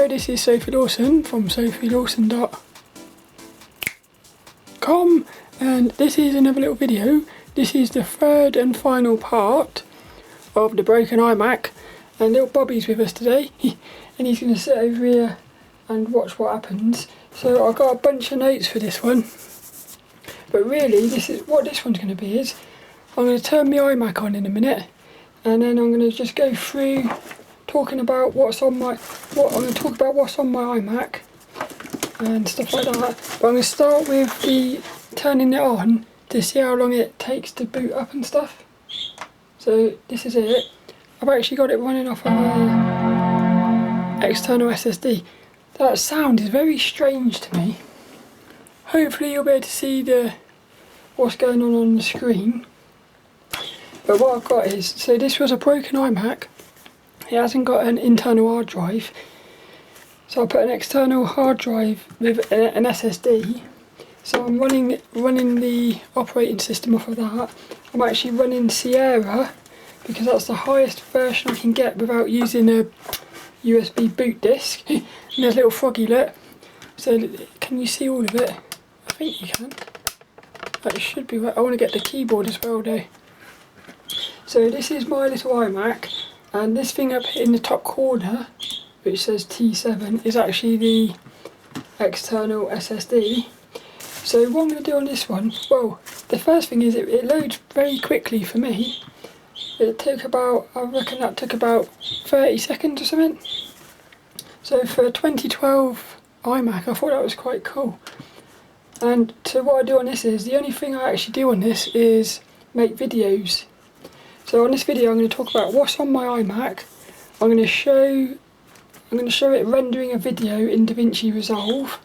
Hello, this is Sophie Lawson from sophielawson.com, and this is another little video. This is the third and final part of the broken iMac, and little Bobby's with us today and he's going to sit over here and watch what happens. So I've got a bunch of notes for this one, but really this is what this one's going to be is I'm going to turn my iMac on in a minute, and then I'm going to just go through talking about what's on my iMac and stuff like that. But I'm going to start with the turning it on to see how long it takes to boot up and stuff. So this is it. I've actually got it running off of an external SSD. That sound is very strange to me. Hopefully you'll be able to see what's going on the screen. But what I've got is, so this was a broken iMac. It hasn't got an internal hard drive, so I put an external hard drive with an SSD. So I'm running the operating system off of that. I'm actually running Sierra because that's the highest version I can get without using a USB boot disk. And there's a little froggy look. So can you see all of it? I think you can. That should be right. I want to get the keyboard as well though. So this is my little iMac. And this thing up in the top corner, which says T7, is actually the external SSD. So what I'm going to do on this one, well, the first thing is it loads very quickly for me. It took about, I reckon that took about 30 seconds or something. So for a 2012 iMac, I thought that was quite cool. And so what I do on this is, the only thing I actually do on this is make videos. So on this video I'm going to talk about what's on my iMac. I'm going to show it rendering a video in DaVinci Resolve.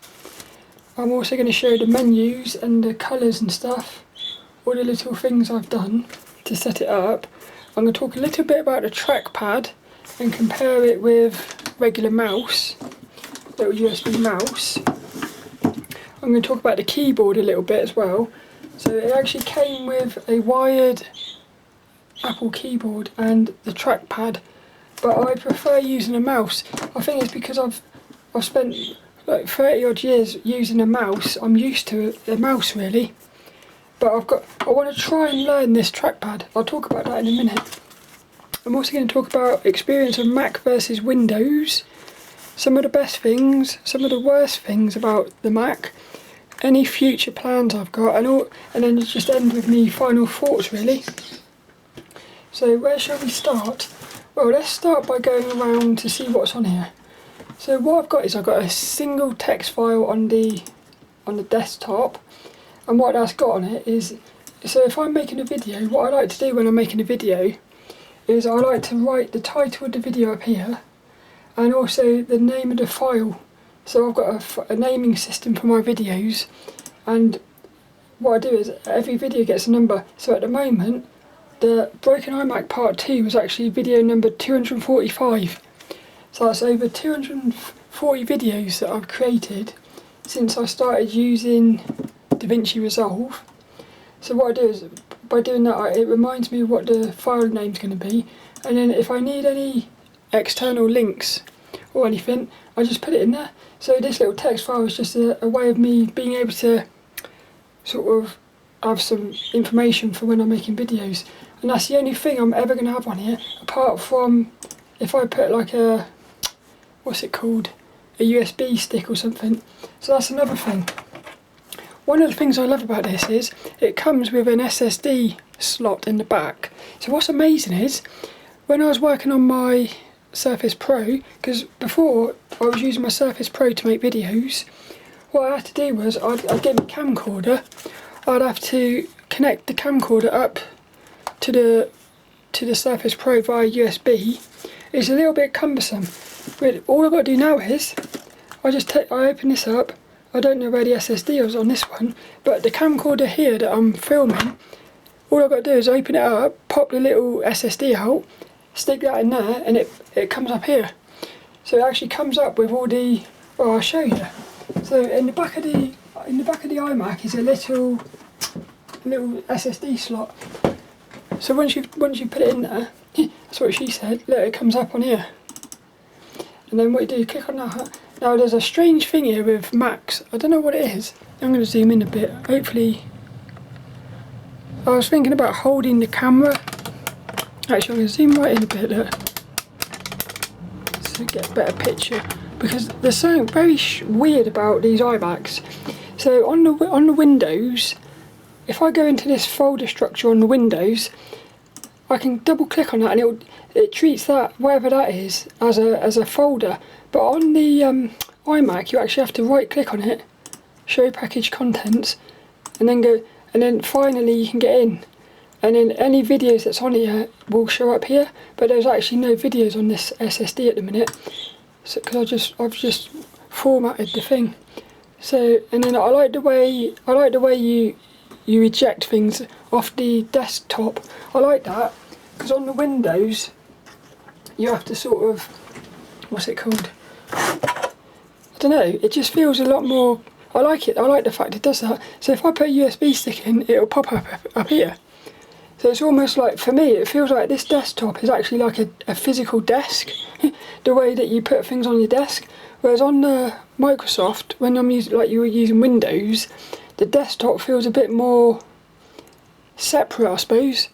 I'm also going to show the menus and the colours and stuff, all the little things I've done to set it up. I'm going to talk a little bit about the trackpad and compare it with regular mouse, little USB mouse. I'm going to talk about the keyboard a little bit as well. So it actually came with a wired Apple keyboard and the trackpad, but I prefer using a mouse. I think it's because I've spent like 30 odd years using a mouse. I'm used to a mouse really, but I want to try and learn this trackpad. I'll talk about that in a minute. I'm also going to talk about experience of Mac versus Windows, some of the best things, some of the worst things about the Mac, any future plans I've got, and then just end with me final thoughts really. So where shall we start? Well, let's start by going around to see what's on here. So what I've got is I've got a single text file on the desktop, and what that's got on it is, so if I'm making a video, what I like to do when I'm making a video is I like to write the title of the video up here and also the name of the file. So I've got a naming system for my videos, and what I do is every video gets a number. So at the moment, the Broken iMac Part 2 was actually video number 245. So that's over 240 videos that I've created since I started using DaVinci Resolve. So what I do is, by doing that, it reminds me what the file name's going to be, and then if I need any external links or anything, I just put it in there. So this little text file is just a way of me being able to sort of have some information for when I'm making videos. And that's the only thing I'm ever going to have on here, apart from if I put like a, what's it called, a USB stick or something. So that's another thing. One of the things I love about this is it comes with an SSD slot in the back. So what's amazing is, when I was working on my Surface Pro, because before I was using my Surface Pro to make videos, what I had to do was I'd get my camcorder, I'd have to connect the camcorder up to the Surface Pro via USB. It's a little bit cumbersome, but all I've got to do now is I open this up. I don't know where the SSD is on this one, but the camcorder here that I'm filming, all I've got to do is open it up, pop the little SSD out, stick that in there, and it comes up here. So it actually comes up with all the, well, I'll show you. So in the back of the iMac is a little SSD slot. So once you put it in there, that's what she said, look, it comes up on here. and then what you do, you click on that. Now there's a strange thing here with Macs. I don't know what it is. I'm going to zoom in a bit. Hopefully, I was thinking about holding the camera. Actually, I'm going to zoom right in a bit, look, to get a better picture, because there's something very weird about these iMacs. So on the Windows, if I go into this folder structure on the Windows, I can double click on that and it treats that, whatever that is, as a folder. But on the iMac, you actually have to right click on it, show package contents, and then go, and then finally you can get in. And then any videos that's on here will show up here, but there's actually no videos on this SSD at the minute, so because I've just formatted the thing. So, and then I like the way you eject things off the desktop. I like that, because on the Windows you have to sort of, what's it called? I don't know, it just feels a lot more, I like it, I like the fact it does that. So if I put a USB stick in, it'll pop up here. So it's almost like, for me, it feels like this desktop is actually like a physical desk, the way that you put things on your desk. Whereas on the Microsoft, when I'm using, like you were using Windows, the desktop feels a bit more separate, I suppose.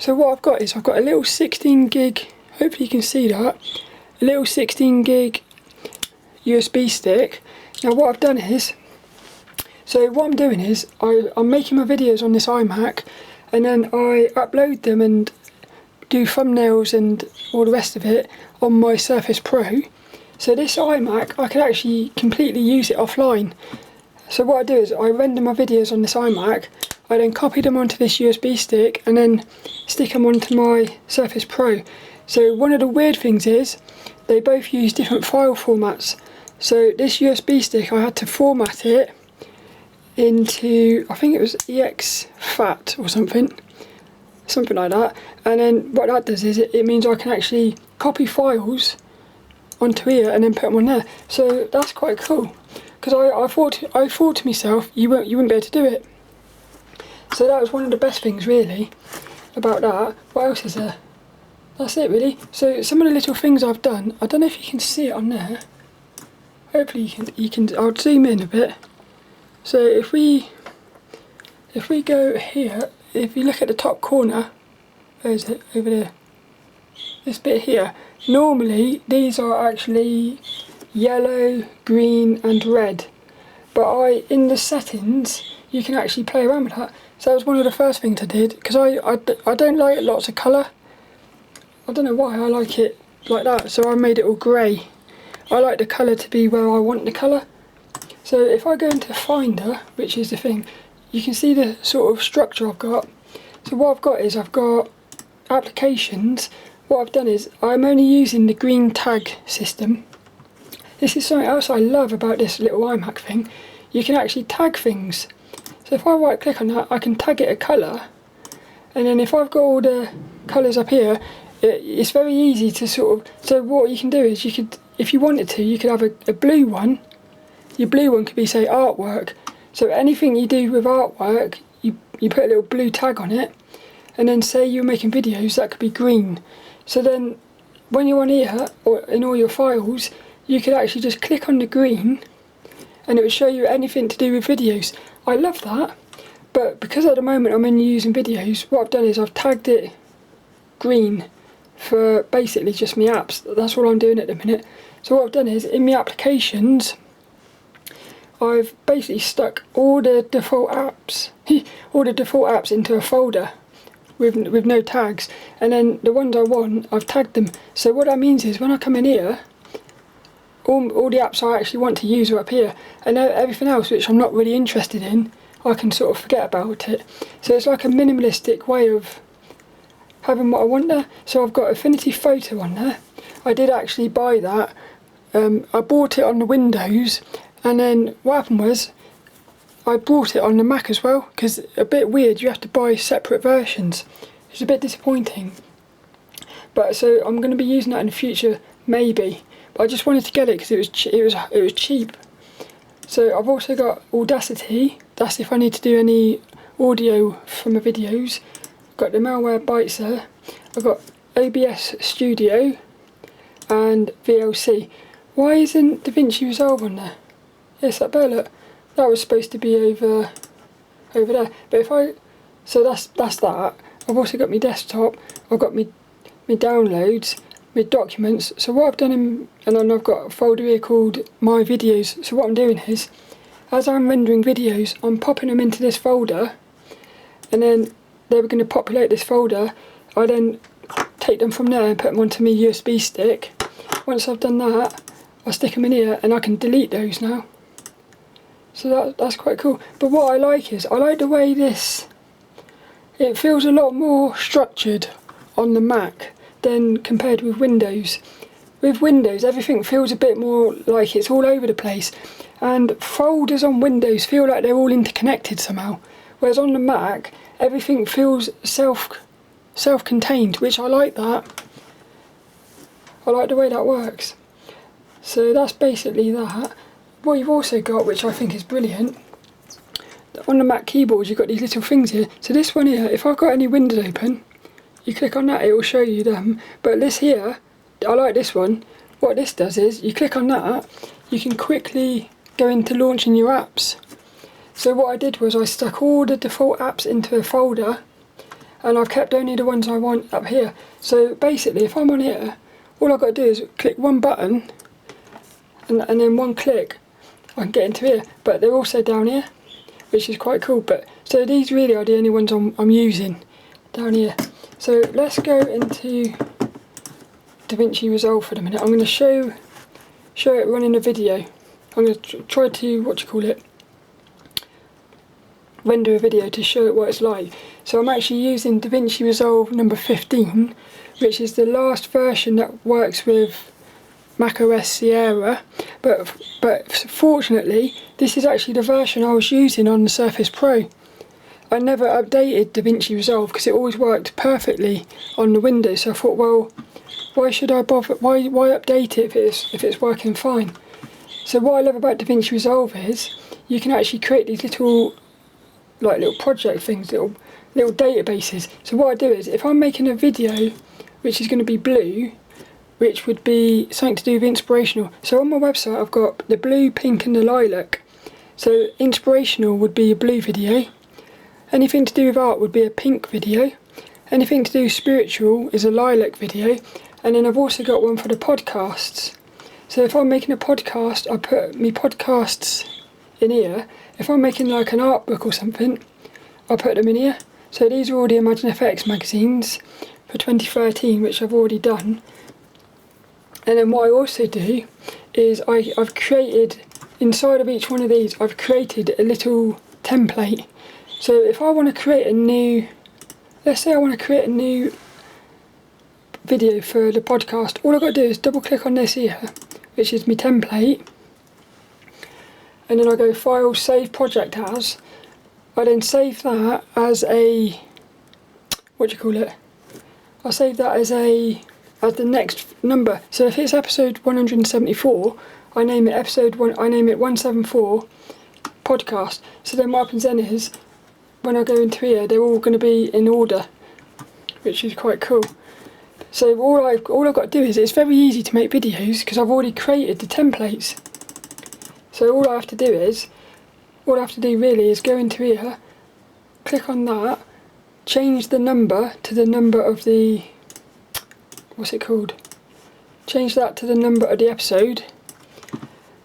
So what I've got is, I've got a little 16 gig, hopefully you can see that, a little 16 gig USB stick. Now what I've done is, so what I'm doing is, I'm making my videos on this iMac, and then I upload them and do thumbnails and all the rest of it on my Surface Pro. So this iMac, I can actually completely use it offline. So what I do is, I render my videos on this iMac, I then copy them onto this USB stick and then stick them onto my Surface Pro. So one of the weird things is, they both use different file formats. So this USB stick, I had to format it into, I think it was exFAT or something like that. And then what that does is, it means I can actually copy files onto here and then put them on there. So that's quite cool, because I thought to myself, you wouldn't be able to do it. So that was one of the best things really about that. What else is there? That's it really. So some of the little things I've done, I don't know if you can see it on there. Hopefully you can. I'll zoom in a bit. So if we go here, if you look at the top corner, where is it? Over there. This bit here. Normally these are actually yellow, green and red. But in the settings, you can actually play around with that. So that was one of the first things I did, because I don't like lots of colour. I don't know why I like it like that, so I made it all grey. I like the colour to be where I want the colour. So if I go into Finder, which is the thing, you can see the sort of structure I've got. So what I've got is, I've got applications. What I've done is, I'm only using the green tag system. This is something else I love about this little iMac thing. You can actually tag things. So if I right click on that, I can tag it a colour. And then if I've got all the colours up here, it's very easy to sort of, so what you can do is, you could, if you wanted to, you could have a blue one. Your blue one could be, say, artwork. So anything you do with artwork, you put a little blue tag on it, and then say you're making videos, that could be green. So then when you're on here, or in all your files, you could actually just click on the green and it would show you anything to do with videos. I love that, but because at the moment I'm only using videos, what I've done is, I've tagged it green for basically just my apps. That's what I'm doing at the minute. So what I've done is, in my applications, I've basically stuck all the default apps into a folder with no tags, and then the ones I want, I've tagged them. So what that means is, when I come in here, all the apps I actually want to use are up here, and everything else which I'm not really interested in, I can sort of forget about it. So it's like a minimalistic way of having what I want there. So I've got Affinity Photo on there. I did actually buy that. I bought it on the Windows, and then what happened was, I bought it on the Mac as well, because a bit weird, you have to buy separate versions. It's a bit disappointing. But so I'm going to be using that in the future, maybe. But I just wanted to get it because it was cheap. So I've also got Audacity. That's if I need to do any audio from my videos. I've got the Malwarebytes there. I've got OBS Studio and VLC. Why isn't DaVinci Resolve on there? Yes, that better look. That was supposed to be over there. But if I, so that's that. I've also got my desktop. I've got my downloads, my documents. So what I've done and then I've got a folder here called My Videos. So what I'm doing is, as I'm rendering videos, I'm popping them into this folder, and then they're going to populate this folder. I then take them from there and put them onto my USB stick. Once I've done that, I stick them in here and I can delete those now. So that's quite cool. But what I like is, I like the way it feels a lot more structured on the Mac than compared with Windows. With Windows, everything feels a bit more like it's all over the place, and folders on Windows feel like they're all interconnected somehow, whereas on the Mac, everything feels self-contained, which I like that. I like the way that works. So that's basically that. What you've also got, which I think is brilliant, on the Mac keyboard you've got these little things here. So this one here, if I've got any windows open, you click on that, it will show you them. But this here, I like this one. What this does is, you click on that, you can quickly go into launching your apps. So what I did was I stuck all the default apps into a folder, and I've kept only the ones I want up here. So basically, if I'm on here, all I've got to do is click one button, and then one click, I can get into here. But they're also down here, which is quite cool. But so these really are the only ones I'm using down here. So let's go into DaVinci Resolve for a minute. I'm going to show it running a video. I'm going to try to, render a video to show it what it's like. So I'm actually using DaVinci Resolve number 15, which is the last version that works with macOS Sierra, but fortunately this is actually the version I was using on the Surface Pro. I never updated DaVinci Resolve because it always worked perfectly on the Windows, so I thought, well, why should I bother, why update it if it's working fine? So what I love about DaVinci Resolve is you can actually create these little project things, little databases. So what I do is, if I'm making a video which is going to be blue, which would be something to do with inspirational. So on my website I've got the blue, pink and the lilac. So inspirational would be a blue video. Anything to do with art would be a pink video. Anything to do with spiritual is a lilac video. And then I've also got one for the podcasts. So if I'm making a podcast, I put my podcasts in here. If I'm making like an art book or something, I put them in here. So these are all the Imagine FX magazines for 2013, which I've already done. And then what I also do is I've created, inside of each one of these, I've created a little template. So if I want to create a new, let's say I want to create a new video for the podcast, all I've got to do is double click on this here, which is my template. And then I go File, Save Project As. I then save that as a, I save that as the next number. So if it's episode 174, I name it 174 podcast. So then what happens then is, when I go into here, they're all going to be in order, which is quite cool. So all I've got to do is, it's very easy to make videos because I've already created the templates. So all I have to do really is go into here, click on that, change the number to the number of the, change that to the number of the episode.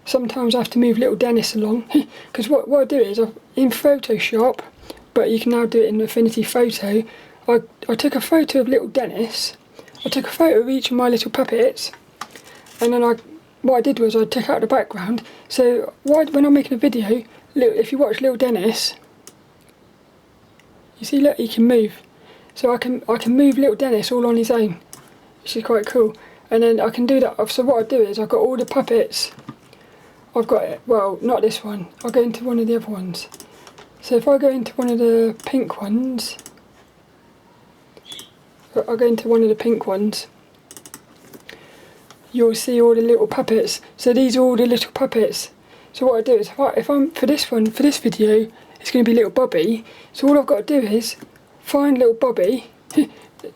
Sometimes I have to move little Dennis along, because what I do is, in Photoshop, but you can now do it in Affinity Photo, I took a photo of little Dennis, I took a photo of each of my little puppets, and then what I did was I took out the background. So when I'm making a video, if you watch little Dennis, you see, look, he can move. So I can move little Dennis all on his own, which is quite cool. And then I can do that. So what I do is, I've got all the puppets. I've got it. Well, not this one. I'll go into one of the other ones. So if I go into one of the pink ones, you'll see all the little puppets. So these are all the little puppets. So what I do is, if I'm for this video, it's going to be little Bobby. So all I've got to do is find little Bobby.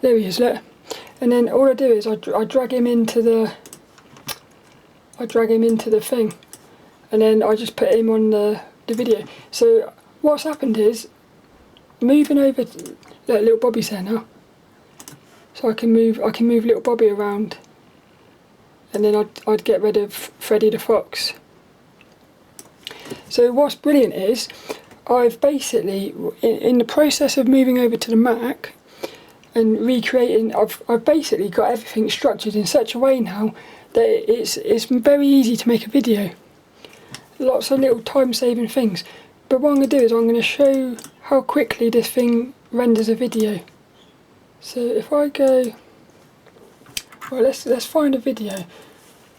There he is, look. And then all I do is I drag him into I drag him into the thing, and then I just put him on the video. So what's happened is, moving over to, little Bobby's there now. So I can move little Bobby around, and then I'd get rid of Freddy the Fox. So what's brilliant is, I've basically, in the process of moving over to the Mac and recreating, I've basically got everything structured in such a way now that it's very easy to make a video. Lots of little time-saving things. But what I'm going to do is I'm going to show how quickly this thing renders a video. So if I go, well, let's find a video.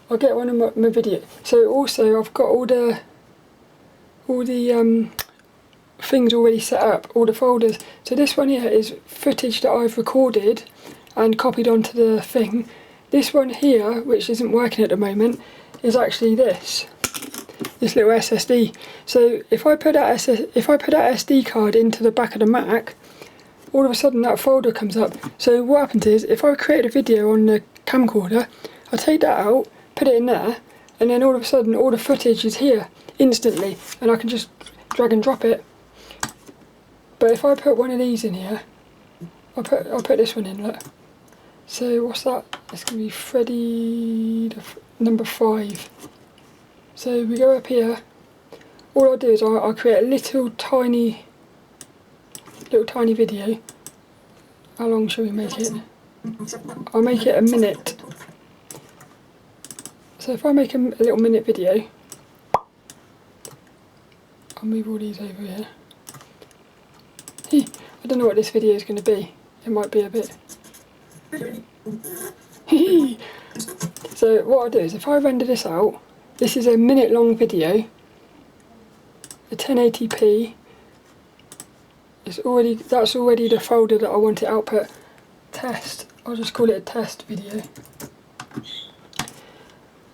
I'll get one of my video. So also I've got all the things already set up, all the folders. So this one here is footage that I've recorded and copied onto the thing. This one here, which isn't working at the moment, is actually this little SSD. So if I put that SD card into the back of the Mac, all of a sudden that folder comes up. So what happens is, if I create a video on the camcorder, I take that out, put it in there, and then all of a sudden all the footage is here instantly, and I can just drag and drop it. But if I put one of these in here, I'll put this one in, look. So what's that? It's going to be Freddy number 5. So we go up here. All I'll do is I'll create a little tiny video. How long shall we make it? I'll make it a minute. So if I make a little minute video, I'll move all these over here. I don't know what this video is going to be. It might be a bit. So what I'll do is, if I render this out, this is a minute long video, a 1080p. That's already the folder that I want to output. Test. I'll just call it a test video.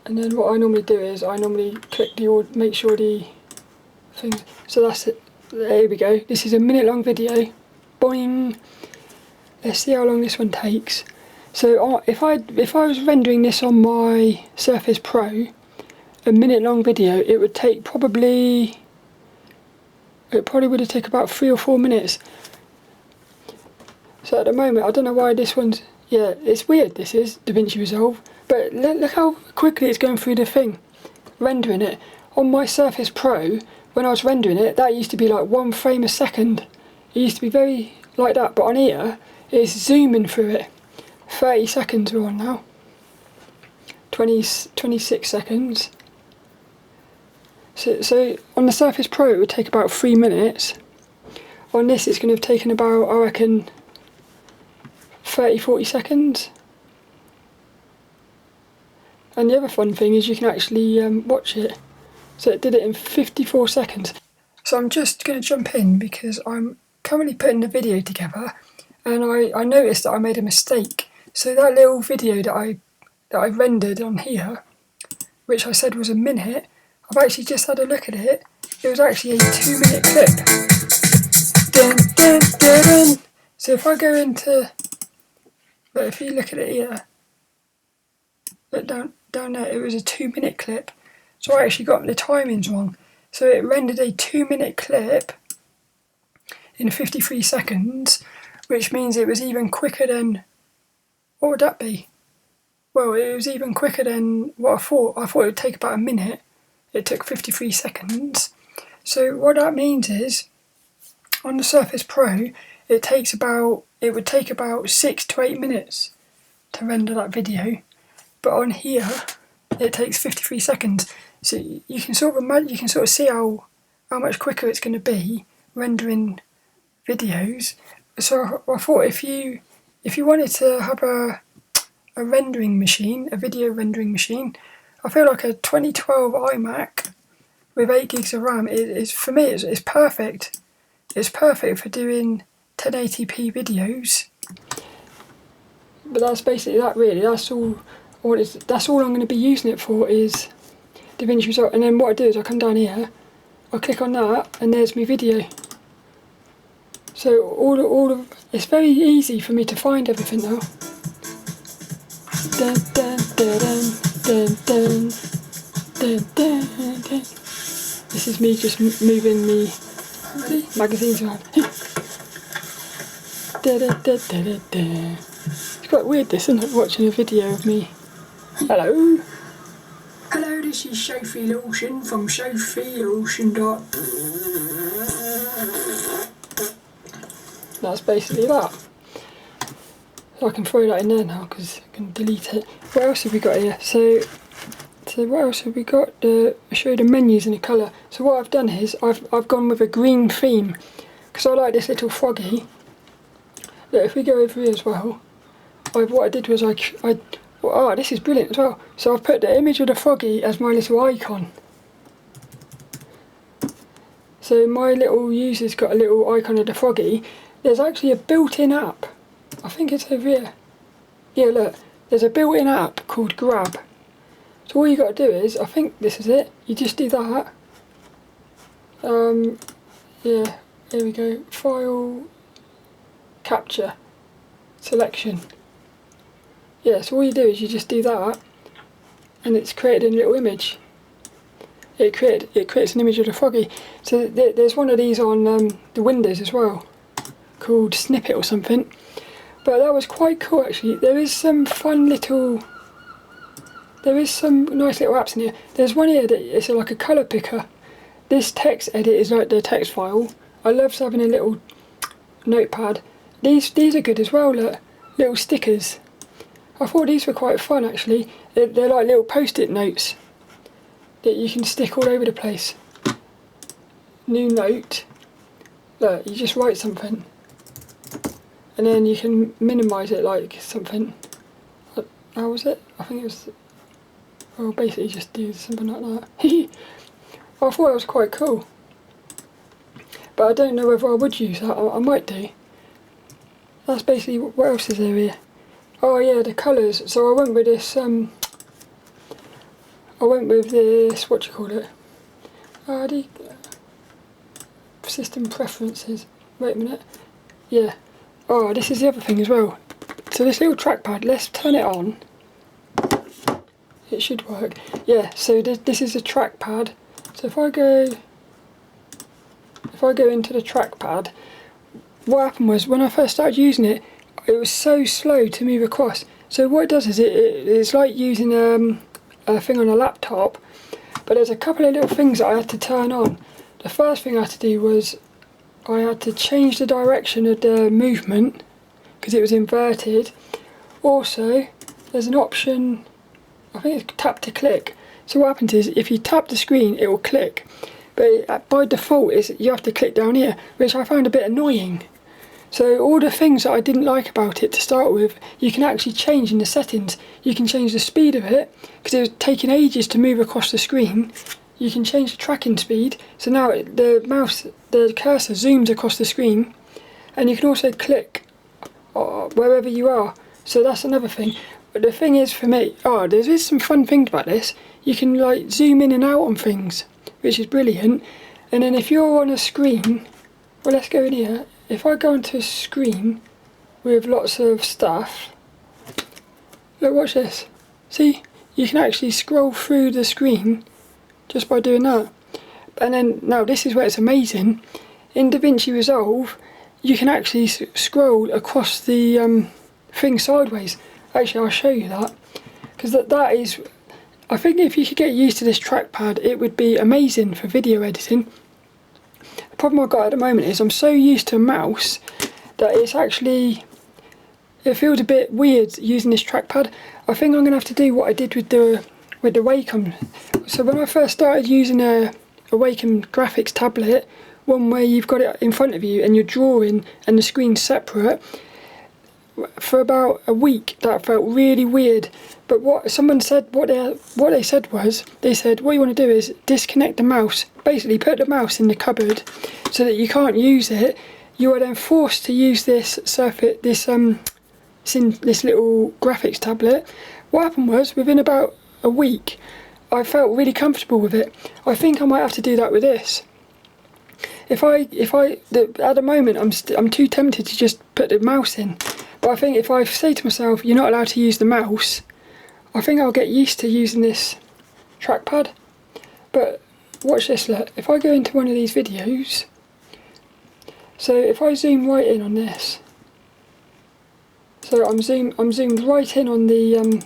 And then what I normally do is I normally click make sure the things. So that's it. There we go. This is a minute long video. Boing. Let's see how long this one takes. So if I was rendering this on my Surface Pro, a minute long video, it would take probably. It probably would have taken about 3 or 4 minutes. So at the moment, I don't know why this one's. Yeah, it's weird. This is DaVinci Resolve, but look how quickly it's going through the thing, rendering it. On my Surface Pro, when I was rendering it, that used to be like 1 frame a second. It used to be very like that, but on here, it's zooming through it. 30 seconds we're on now. 26 seconds. So on the Surface Pro it would take about 3 minutes. On this it's going to have taken about, I reckon, 30-40 seconds. And the other fun thing is you can actually watch it. So it did it in 54 seconds. So I'm just going to jump in because I'm currently putting the video together, and I noticed that I made a mistake. So that little video that I rendered on here, which I said was a minute, I've actually just had a look at it. It was actually a 2-minute clip. Dun, dun, dun, dun. So if I go into, but if you look at it here, look down there, it was a 2-minute clip. So I actually got the timings wrong. So it rendered a 2-minute clip in 53 seconds, which means it was even quicker than, what would that be? Well, it was even quicker than what I thought. I thought it would take about a minute. It took 53 seconds. So what that means is, on the Surface Pro, it would take about 6 to 8 minutes to render that video. But on here, it takes 53 seconds. So you can sort of see how much quicker it's going to be rendering videos. So I thought if you wanted to have a rendering machine, a video rendering machine, I feel like a 2012 iMac with 8 gigs of RAM is for me, it's perfect. It's perfect for doing 1080p videos. But that's basically that, really. That's all I'm going to be using it for, is DaVinci Resolve. And then what I do is I come down here, I click on that, and there's my video. So it's very easy for me to find everything now. Dun, dun, dun, dun, dun, dun. This is me just moving the magazines around. It's quite weird this, isn't it, watching a video of me. Hello. Hello, this is Sophie Lawson from SophieLawson. That's basically that. So I can throw that in there now because I can delete it. What else have we got here? So what else have we got? I'll show you the menus in the colour. So what I've done is I've gone with a green theme because I like this little froggy. Look, if we go over here as well, what I did was oh, this is brilliant as well. So I've put the image of the froggy as my little icon. So my little user's got a little icon of the froggy. There's actually a built-in app. I think it's over here. Yeah, look, there's a built-in app called Grab. So all you got to do is, I think this is it. You just do that. Yeah, here we go. File, capture, selection. Yeah, so all you do is you just do that, and it's created a little image. It creates an image of the froggy. So there's one of these on the Windows as well, called Snippet or something. But that was quite cool actually. There is some nice little apps in here. There's one here that it's like a colour picker. This text edit is like the text file. I love having a little notepad. These are good as well, look, little stickers. I thought these were quite fun actually. They're like little post-it notes that you can stick all over the place. New note. Look, you just write something. And then you can minimise it like something. How was it? I think it was... Well, basically just do something like that. I thought it was quite cool. But I don't know whether I would use that. I might do. That's basically... What else is there here? Oh yeah, the colours. So I went with this... what do you call it? The system preferences. Wait a minute. Yeah. Oh, this is the other thing as well. So this little trackpad, let's turn it on. It should work. Yeah, so this is a trackpad. So if I go into the trackpad, what happened was when I first started using it, it was so slow to move across. So what it does is it's like using a thing on a laptop, but there's a couple of little things that I had to turn on. The first thing I had to do was I had to change the direction of the movement because it was inverted. Also, there's an option, I think it's tap to click. So what happens is if you tap the screen, it will click. But by default, you have to click down here, which I found a bit annoying. So all the things that I didn't like about it to start with, you can actually change in the settings. You can change the speed of it, because it was taking ages to move across the screen. You can change the tracking speed, so now the cursor zooms across the screen, and you can also click wherever you are. So that's another thing. But the thing is for me, there is some fun things about this. You can like zoom in and out on things, which is brilliant. And then if you're on a screen, well, let's go in here. If I go onto a screen with lots of stuff, look, watch this. See, you can actually scroll through the screen just by doing that. And then, now this is where it's amazing. In DaVinci Resolve, you can actually scroll across the thing sideways. Actually, I'll show you that. Because that is, I think if you could get used to this trackpad, it would be amazing for video editing. The problem I've got at the moment is I'm so used to a mouse that it feels a bit weird using this trackpad. I think I'm going to have to do what I did with the Wacom. So when I first started using a Wacom graphics tablet, one where you've got it in front of you and you're drawing and the screen's separate, for about a week that felt really weird. But what they said was, what you want to do is disconnect the mouse, basically put the mouse in the cupboard so that you can't use it. You are then forced to use this little graphics tablet. What happened was, within about a week, I felt really comfortable with it. I think I might have to do that with this. At the moment I'm too tempted to just put the mouse in. But I think if I say to myself, you're not allowed to use the mouse, I think I'll get used to using this trackpad. But watch this, look. If I go into one of these videos, so if I zoom right in on this, so I'm zoomed right in on the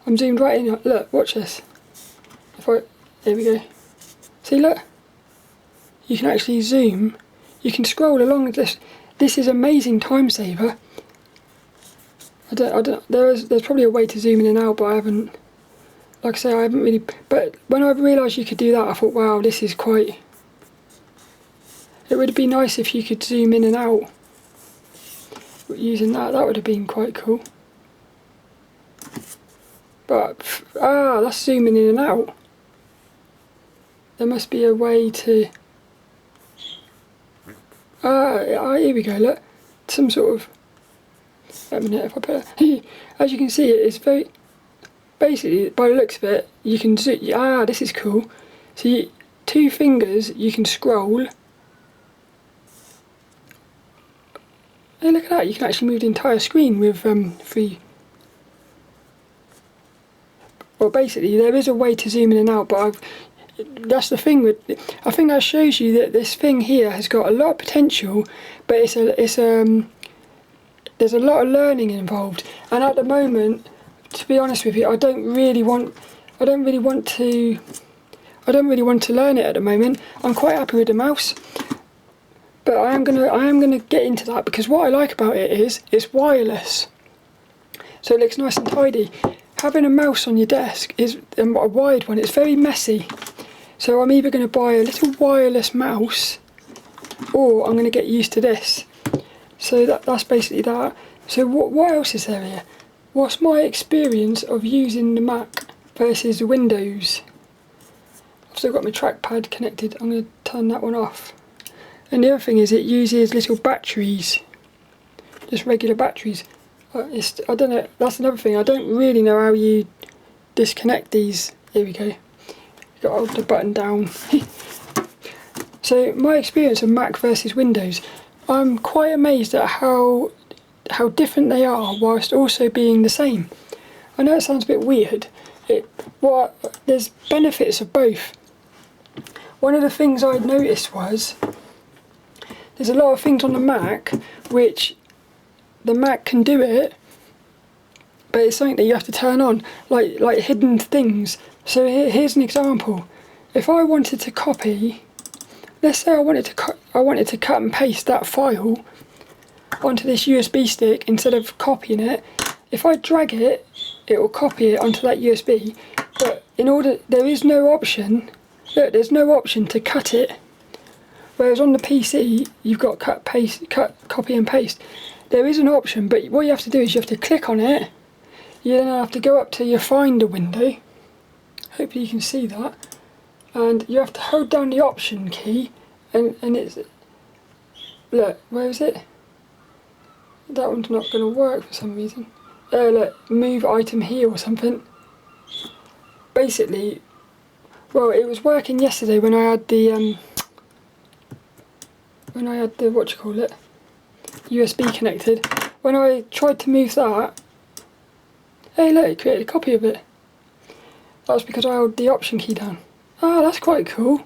I'm zoomed right in. Look, watch this. Here we go. See, look. You can actually zoom. You can scroll along this. This is amazing time saver. There's probably a way to zoom in and out, but I haven't. Like I say, I haven't really. But when I realised you could do that, I thought, wow, this is quite. It would be nice if you could zoom in and out using that. That would have been quite cool. But that's zooming in and out. There must be a way to. Here we go. Look, some sort of. Wait a minute. If I put it, as you can see, it's very. Basically, by the looks of it, you can zoom. This is cool. So, 2 fingers, you can scroll. Hey, look at that! You can actually move the entire screen with 3. Well, basically, there is a way to zoom in and out, but that's the thing with. I think that shows you that this thing here has got a lot of potential, but there's a lot of learning involved. And at the moment, to be honest with you, I don't really want to learn it at the moment. I'm quite happy with the mouse, but I am gonna get into that, because what I like about it is it's wireless, so it looks nice and tidy. Having a mouse on your desk is a wired one. It's very messy. So I'm either going to buy a little wireless mouse, or I'm going to get used to this. So that's basically that. So what else is there here? What's my experience of using the Mac versus Windows? I've still got my trackpad connected. I'm going to turn that one off. And the other thing is, it uses little batteries, just regular batteries. I don't know, that's another thing, I don't really know how you disconnect these. Here we go. Got to hold the button down. So my experience of Mac versus Windows, I'm quite amazed at how different they are whilst also being the same. I know it sounds a bit weird. There's benefits of both. One of the things I noticed was there's a lot of things on the Mac which the Mac can do it, but it's something that you have to turn on, like hidden things. So here's an example. If I wanted to copy, let's say I wanted to cut and paste that file onto this USB stick instead of copying it. If I drag it, it will copy it onto that USB. But there is no option. Look, there's no option to cut it. Whereas on the PC, you've got cut, copy and paste. There is an option, but what you have to do is you have to click on it. You then have to go up to your Finder window. Hopefully you can see that. And you have to hold down the Option key, and it's. Look, where is it? That one's not going to work for some reason. Look, move item here or something. Basically, well, it was working yesterday when I had the USB connected. When I tried to move that, hey look, it created a copy of it. That was because I held the Option key down. That's quite cool.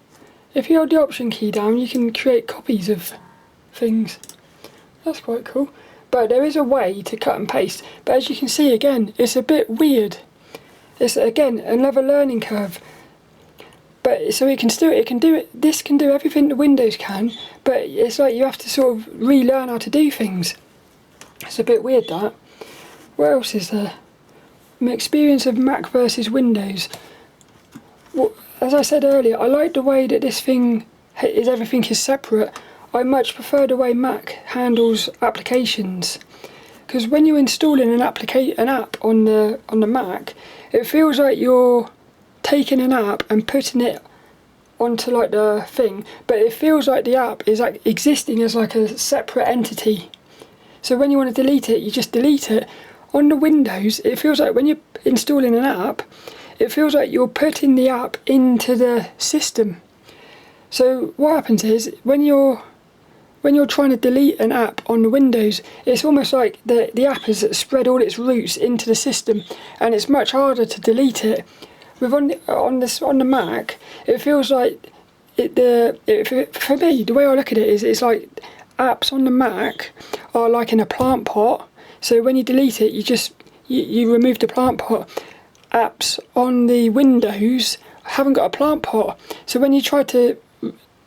If you hold the Option key down, you can create copies of things. That's quite cool. But there is a way to cut and paste. But as you can see, again, it's a bit weird. It's again another learning curve. But so this can do everything the Windows can, but it's like you have to sort of relearn how to do things. It's a bit weird, that. What else is there? My experience of Mac versus Windows. Well, as I said earlier, I like the way that this thing everything is separate. I much prefer the way Mac handles applications, because when you're installing an app on the Mac, it feels like you're taking an app and putting it onto like the thing, but it feels like the app is like existing as like a separate entity. So when you want to delete it, you just delete it. On the Windows, it feels like when you're installing an app, it feels like you're putting the app into the system. So what happens is when you're trying to delete an app on the Windows, it's almost like the app has spread all its roots into the system, and it's much harder to delete it. with on the Mac, it feels like for me, the way I look at it is, it's like apps on the Mac are like in a plant pot. So when you delete it, you remove the plant pot. Apps on the Windows haven't got a plant pot, so when you try to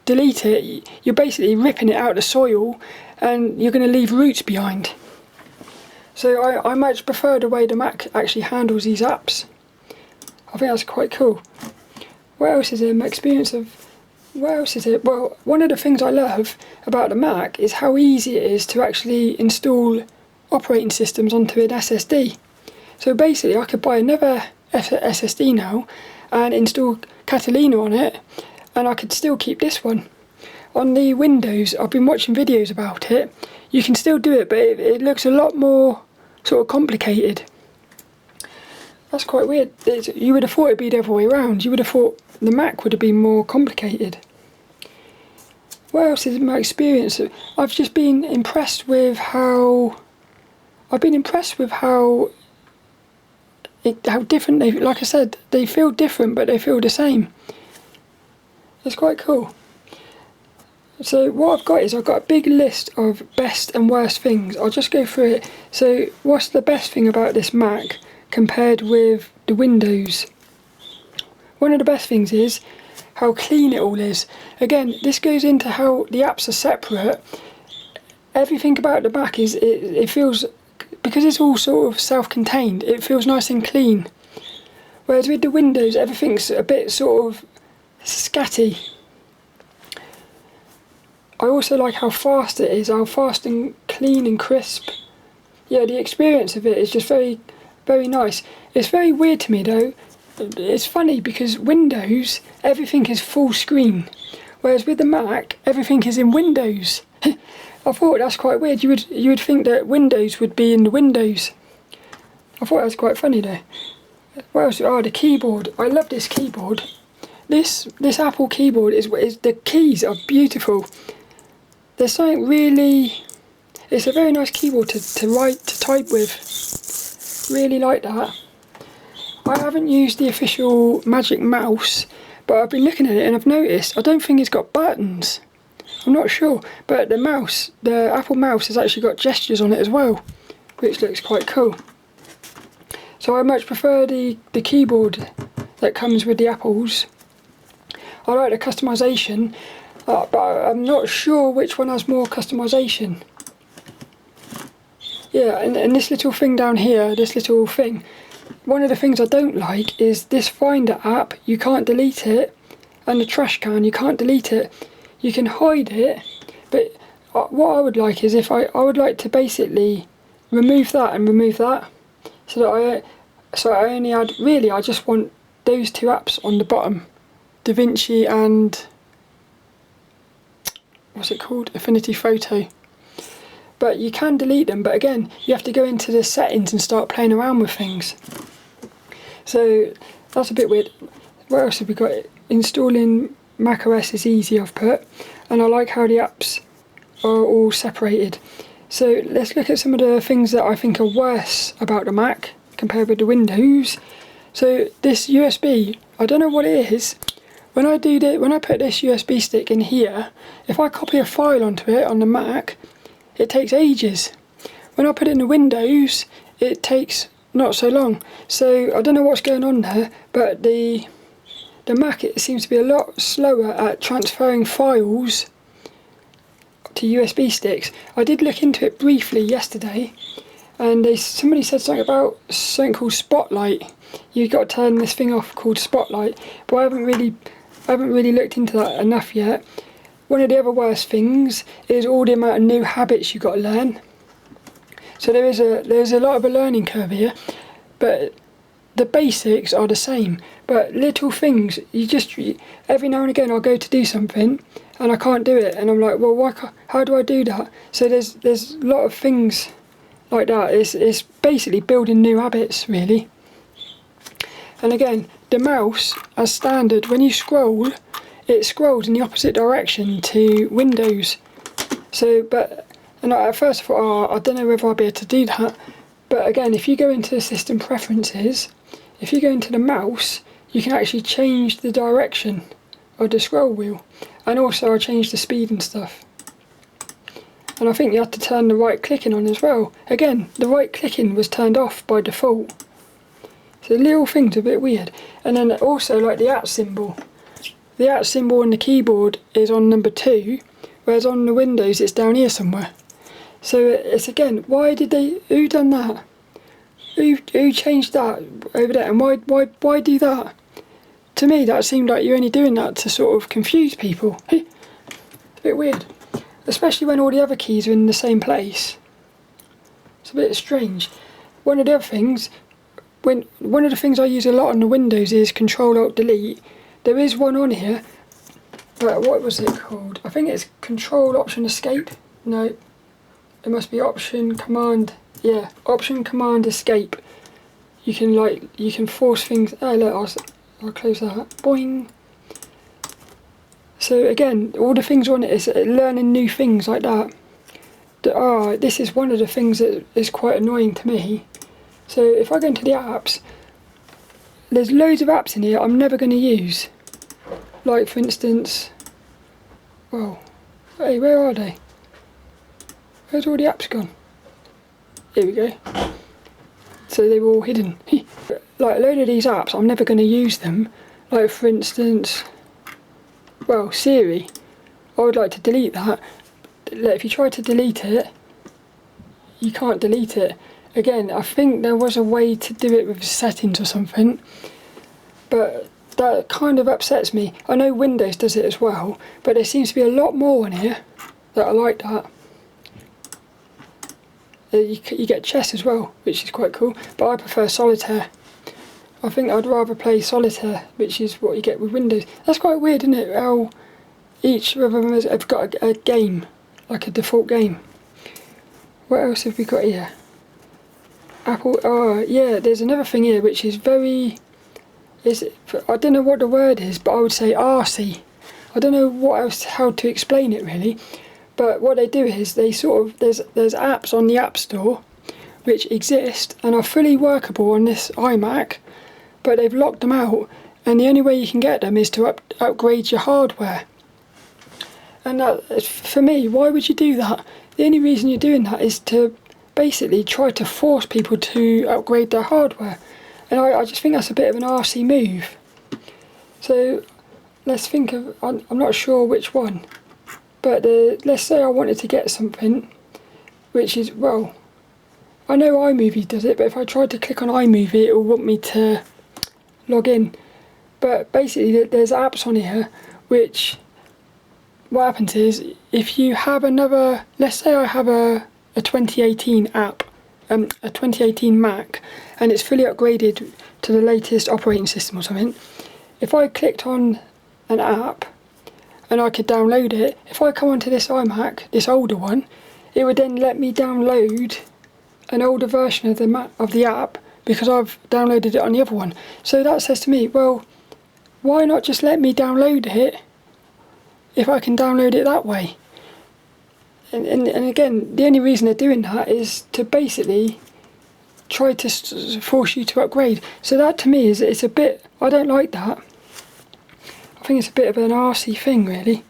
delete it, you're basically ripping it out of the soil, and you're going to leave roots behind. So I much prefer the way the Mac actually handles these apps. I think that's quite cool. What else is there? My experience of... What else is it? Well, one of the things I love about the Mac is how easy it is to actually install operating systems onto an SSD. So basically I could buy another SSD now and install Catalina on it, and I could still keep this one. On the Windows, I've been watching videos about it. You can still do it, but it looks a lot more sort of complicated. That's quite weird. You would have thought it'd be the other way around. You would have thought the Mac would have been more complicated. What else is my experience? I've just been impressed with how... how different they... Like I said, they feel different, but they feel the same. It's quite cool. So what I've got is, I've got a big list of best and worst things. I'll just go through it. So what's the best thing about this Mac compared with the Windows? One of the best things is how clean it all is. Again, this goes into how the apps are separate. Everything about the Mac is, it feels, because it's all sort of self-contained, it feels nice and clean. Whereas with the Windows, everything's a bit sort of scatty. I also like how fast it is, how fast and clean and crisp. Yeah, the experience of it is just very, very nice. It's very weird to me though. It's funny because Windows, everything is full screen, whereas with the Mac, everything is in Windows. I thought that's quite weird. You would think that Windows would be in the Windows. I thought that was quite funny though. What else? Oh, the keyboard. I love this keyboard. This Apple keyboard is the keys are beautiful. There's something really... It's a very nice keyboard to type with. Really like that. I haven't used the official Magic Mouse, but I've been looking at it and I've noticed I don't think it's got buttons. I'm not sure, but the Apple mouse has actually got gestures on it as well, which looks quite cool. So I much prefer the keyboard that comes with the Apples. I like the customization, but I'm not sure which one has more customization. Yeah, and this little thing down here, this little thing, one of the things I don't like is this Finder app, you can't delete it, and the trash can, you can't delete it. You can hide it, but what I would like is, if I would like to basically remove that and remove that, so that I only add, really I just want those two apps on the bottom, DaVinci and what's it called, Affinity Photo. But you can delete them, but again you have to go into the settings and start playing around with things. So that's a bit weird. What else have we got? Installing macOS is easy, I've put, and I like how the apps are all separated. So let's look at some of the things that I think are worse about the Mac compared with the Windows. So this USB, I don't know what it is. When I put this USB stick in here, if I copy a file onto it on the Mac, it takes ages. When I put it in the Windows, it takes not so long. So I don't know what's going on there, but the Mac, it seems to be a lot slower at transferring files to USB sticks. I did look into it briefly yesterday, and somebody said something about something called Spotlight. You've got to turn this thing off called Spotlight, but I haven't really looked into that enough yet. One of the other worst things is all the amount of new habits you've got to learn. So there's a lot of a learning curve here, but the basics are the same. But little things, every now and again I'll go to do something and I can't do it, and I'm like, well, how do I do that? So there's a lot of things like that. It's basically building new habits, really. And again, the mouse, as standard, when you scroll, it scrolls in the opposite direction to Windows. So, at first I thought, oh, I don't know whether I'll be able to do that. But again, if you go into System Preferences, if you go into the mouse, you can actually change the direction of the scroll wheel, and also I changed the speed and stuff. And I think you have to turn the right clicking on as well. Again, the right clicking was turned off by default. So the little thing's a bit weird. And then also like the @ symbol. The @ symbol on the keyboard is on number 2, whereas on the Windows it's down here somewhere. So it's again, why did they, who done that? Who changed that over there, and why do that? To me that seemed like you're only doing that to sort of confuse people. It's a bit weird. Especially when all the other keys are in the same place. It's a bit strange. One of the other things, one of the things I use a lot on the Windows is Control-Alt-Delete. There is one on here, but what was it called? I think it's Control-Option-Escape. No, it must be Option-Command. Yeah, Option-Command-Escape. You can force things. Oh look, I'll close that. Boing. So again, all the things on it is learning new things like that. This is one of the things that is quite annoying to me. So if I go into the apps, there's loads of apps in here I'm never going to use. Like for instance, well, hey, where are they? Where's all the apps gone? Here we go. So they were all hidden. Like a load of these apps, I'm never going to use them. Like for instance, well, Siri, I would like to delete that. If you try to delete it, you can't delete it. Again, I think there was a way to do it with settings or something, but that kind of upsets me. I know Windows does it as well, but there seems to be a lot more in here that are like that. You get chess as well, which is quite cool, but I prefer solitaire. I think I'd rather play solitaire, which is what you get with Windows. That's quite weird, isn't it? How each of them have got a game, like a default game. What else have we got here? Apple. Oh yeah, there's another thing here which is very. I don't know what the word is, but I would say arsey. I don't know what else, how to explain it really. But what they do is they sort of there's apps on the App Store which exist and are fully workable on this iMac. But they've locked them out, and the only way you can get them is to upgrade your hardware. And that, for me, why would you do that? The only reason you're doing that is to basically try to force people to upgrade their hardware. And I just think that's a bit of an arsey move. So let's think of, I'm not sure which one, but let's say I wanted to get something, which is, well, I know iMovie does it, but if I tried to click on iMovie, it will want me to log in. But basically there's apps on here which, what happens is, if you have another, let's say I have a 2018 app, a 2018 Mac, and it's fully upgraded to the latest operating system or something. If I clicked on an app and I could download it, if I come onto this iMac, this older one, it would then let me download an older version of the app because I've downloaded it on the other one. So that says to me, well, why not just let me download it if I can download it that way? And again, the only reason they're doing that is to basically try to force you to upgrade. So that to me is, it's a bit, I don't like that. I think it's a bit of an arsey thing really.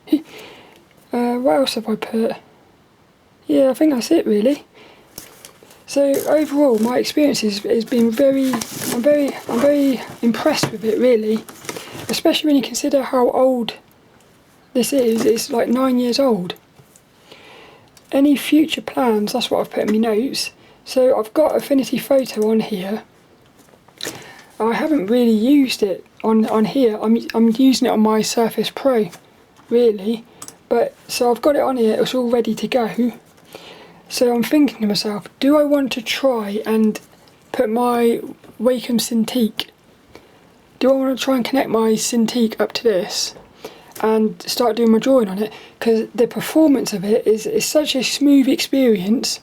What else have I put? Yeah, I think that's it really. So overall, my experience has been I'm very impressed with it really, especially when you consider how old this is. It's like 9 years old. Any future plans? That's what I've put in my notes. So I've got Affinity Photo on here. I haven't really used it on here. I'm using it on my Surface Pro, really. But so I've got it on here. It's all ready to go. So I'm thinking to myself, do I want to try and put my Wacom Cintiq? Do I want to try and connect my Cintiq up to this and start doing my drawing on it? Because the performance of it is such a smooth experience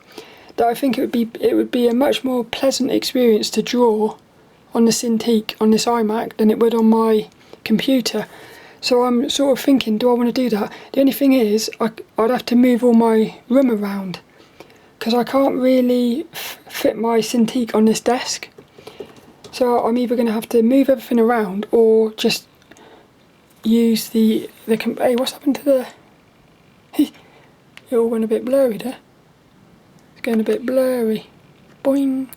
that I think it would be a much more pleasant experience to draw on the Cintiq, on this iMac, than it would on my computer. So I'm sort of thinking, do I want to do that? The only thing is, I'd have to move all my room around, because I can't really fit my Cintiq on this desk. So I'm either going to have to move everything around or just use the hey, what's happened to the... It all went a bit blurry there. It's going a bit blurry. Boing.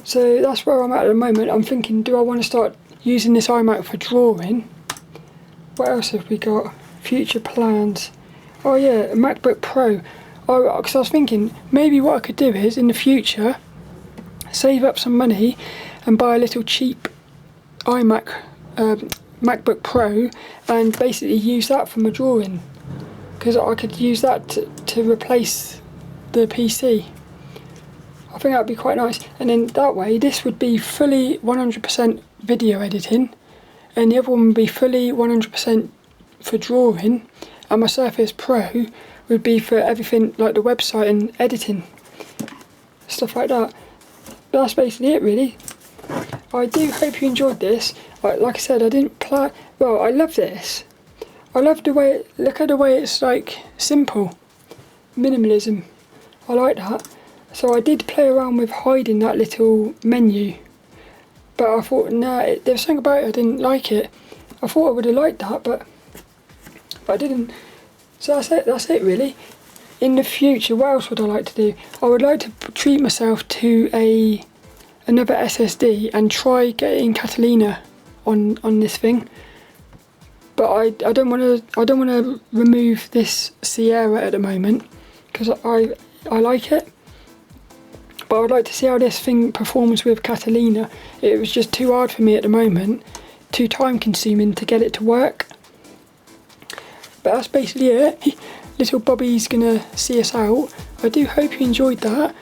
So that's where I'm at the moment. I'm thinking, do I want to start using this iMac for drawing? What else have we got? Future plans. Oh yeah, a MacBook Pro. Oh, because I was thinking, maybe what I could do is, in the future, save up some money and buy a little cheap iMac, MacBook Pro, and basically use that for my drawing. Because I could use that to replace the PC. I think that would be quite nice. And then that way, this would be fully 100% video editing, and the other one would be fully 100% for drawing, and my Surface Pro would be for everything like the website and editing, stuff like that. But that's basically it, really. I do hope you enjoyed this. Like I said, I didn't plan. Well, I love this. I love the way. Look at the way it's like simple, minimalism. I like that. So I did play around with hiding that little menu, but I thought, nah, there was something about it I didn't like it. I thought I would have liked that, but I didn't. So that's it really. In the future, what else would I like to do? I would like to treat myself to another SSD and try getting Catalina on this thing. But I don't want to remove this Sierra at the moment because I like it. But I would like to see how this thing performs with Catalina. It was just too hard for me at the moment, too time consuming to get it to work. But that's basically it. Little Bobby's gonna see us out. I do hope you enjoyed that.